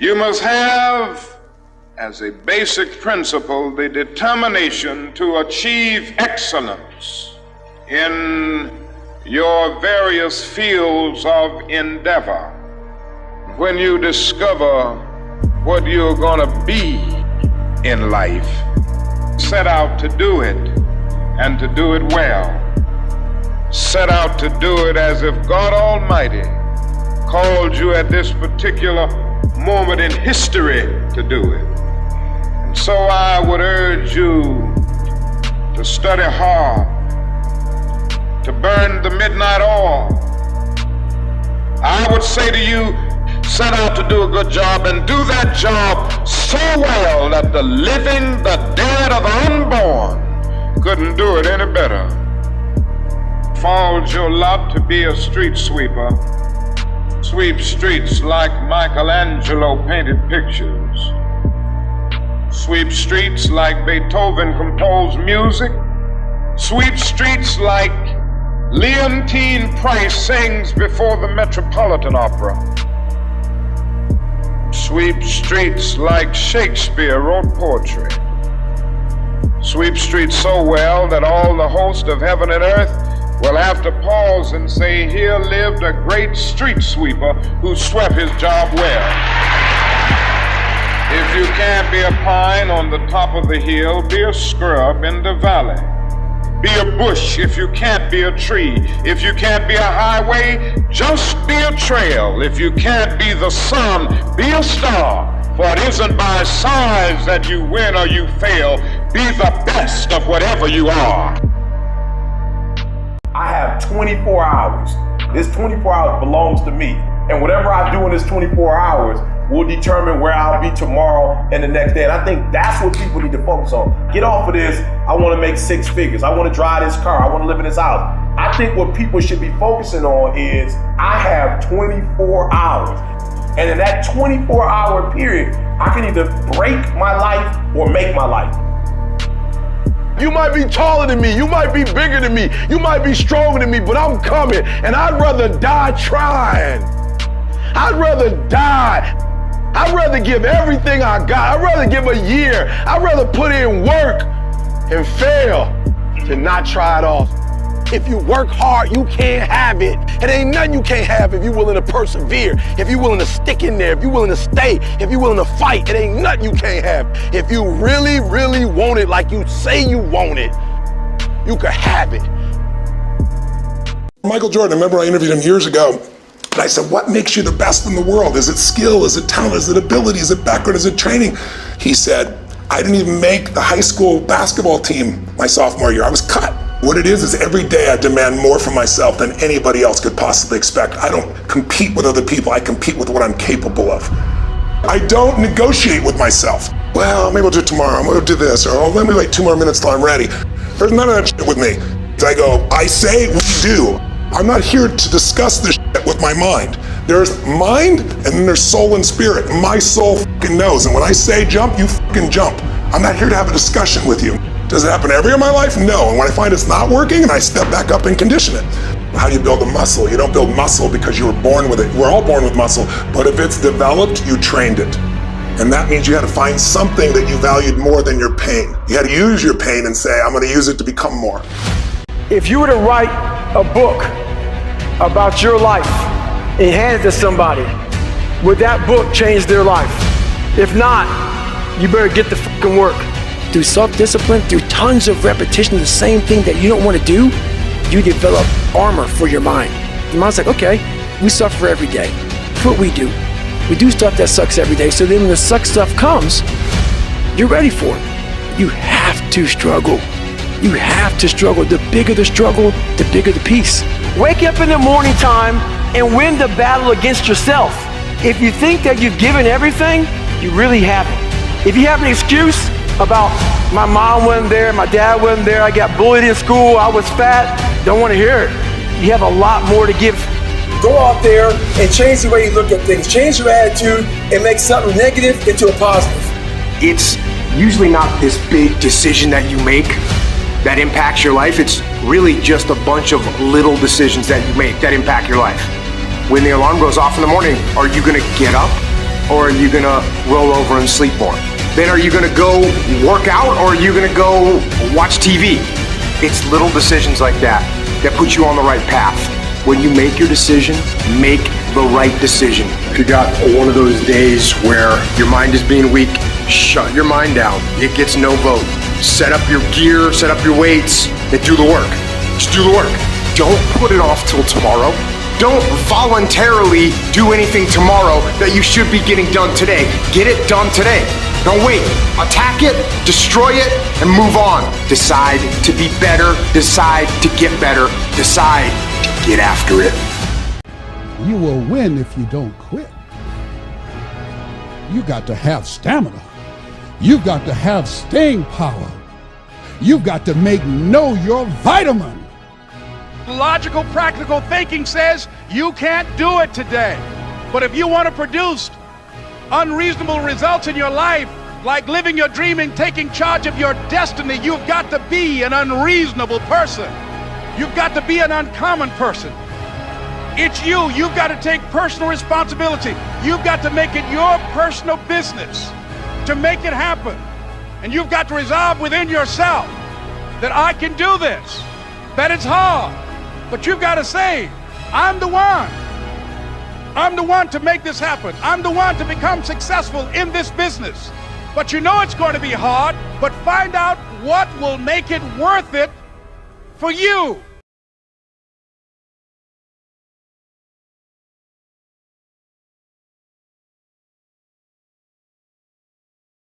You must have, as a basic principle, the determination to achieve excellence in your various fields of endeavor. When you discover what you're going to be in life, set out to do it and to do it well. Set out to do it as if God Almighty called you at this particular moment in history to do it. And so I would urge you to study hard, to burn the midnight oil. I would say to you, set out to do a good job and do that job so well that the living, the dead, or the unborn couldn't do it any better. Falls your lot to be a street sweeper. Sweep streets like Michelangelo painted pictures. Sweep streets like Beethoven composed music. Sweep streets like Leontine Price sings before the Metropolitan Opera. Sweep streets like Shakespeare wrote poetry. Sweep streets so well that all the host of heaven and earth will have to pause and say, here lived a great street sweeper who swept his job well. If you can't be a pine on the top of the hill, be a scrub in the valley. Be a bush if you can't be a tree. If you can't be a highway, just be a trail. If you can't be the sun, be a star. For it isn't by size that you win or you fail. Be the best of whatever you are. I have 24 hours. This 24 hours belongs to me. And whatever I do in this 24 hours will determine where I'll be tomorrow and the next day. And I think that's what people need to focus on. Get off of this, I want to make 6 figures. I want to drive this car. I want to live in this house. I think what people should be focusing on is I have 24 hours. And in that 24-hour period, I can either break my life or make my life. You might be taller than me, you might be bigger than me, you might be stronger than me, but I'm coming, and I'd rather die trying. I'd rather die. I'd rather give everything I got. I'd rather give a year. I'd rather put in work and fail to not try it all. If you work hard, you can't have it. It ain't nothing you can't have if you're willing to persevere, if you're willing to stick in there, if you're willing to stay, if you're willing to fight. It ain't nothing you can't have. If you really, really want it like you say you want it, you can have it. Michael Jordan, I remember I interviewed him years ago, and I said, what makes you the best in the world? Is it skill? Is it talent? Is it ability? Is it background? Is it training? He said, I didn't even make the high school basketball team my sophomore year. I was cut. What it is every day I demand more from myself than anybody else could possibly expect. I don't compete with other people, I compete with what I'm capable of. I don't negotiate with myself. Well, maybe I'll do it tomorrow, I'm gonna do this, or oh, let me wait 2 more minutes till I'm ready. There's none of that shit with me. I go, I say, we do. I'm not here to discuss this shit with my mind. There's mind, and then there's soul and spirit. My soul fucking knows, and when I say jump, you fucking jump. I'm not here to have a discussion with you. Does it happen every year of my life? No. And when I find it's not working, and I step back up and condition it. How do you build a muscle? You don't build muscle because you were born with it. We're all born with muscle, but if it's developed, you trained it. And that means you had to find something that you valued more than your pain. You had to use your pain and say, I'm gonna use it to become more. If you were to write a book about your life and hand it to somebody, would that book change their life? If not, you better get the fucking work. Through self-discipline, through tons of repetition of the same thing that you don't want to do, you develop armor for your mind. Your mind's like, okay, we suffer every day. That's what we do. We do stuff that sucks every day, so then when the suck stuff comes, you're ready for it. You have to struggle. You have to struggle. The bigger the struggle, the bigger the peace. Wake up in the morning time and win the battle against yourself. If you think that you've given everything, you really haven't. If you have an excuse about my mom wasn't there, my dad wasn't there, I got bullied in school, I was fat, don't want to hear it. You have a lot more to give. Go out there and change the way you look at things. Change your attitude and make something negative into a positive. It's usually not this big decision that you make that impacts your life. It's really just a bunch of little decisions that you make that impact your life. When the alarm goes off in the morning, are you gonna get up or are you gonna roll over and sleep more? Then are you gonna go work out, or are you gonna go watch TV? It's little decisions like that that put you on the right path. When you make your decision, make the right decision. If you got one of those days where your mind is being weak, shut your mind down. It gets no vote. Set up your gear, set up your weights, and do the work. Just do the work. Don't put it off till tomorrow. Don't voluntarily do anything tomorrow that you should be getting done today. Get it done today. Don't wait. Attack it, destroy it, and move on. Decide to be better. Decide to get better. Decide to get after it. You will win if you don't quit. You got to have stamina. You've got to have staying power. You've got to know your vitamin. Logical, practical thinking says you can't do it today. But if you want to produce unreasonable results in your life, like living your dream and taking charge of your destiny, you've got to be an unreasonable person. You've got to be an uncommon person. It's you. You've got to take personal responsibility. You've got to make it your personal business to make it happen. And you've got to resolve within yourself that I can do this, that it's hard. But you've got to say, I'm the one. I'm the one to make this happen. I'm the one to become successful in this business. But you know it's going to be hard, but find out what will make it worth it for you.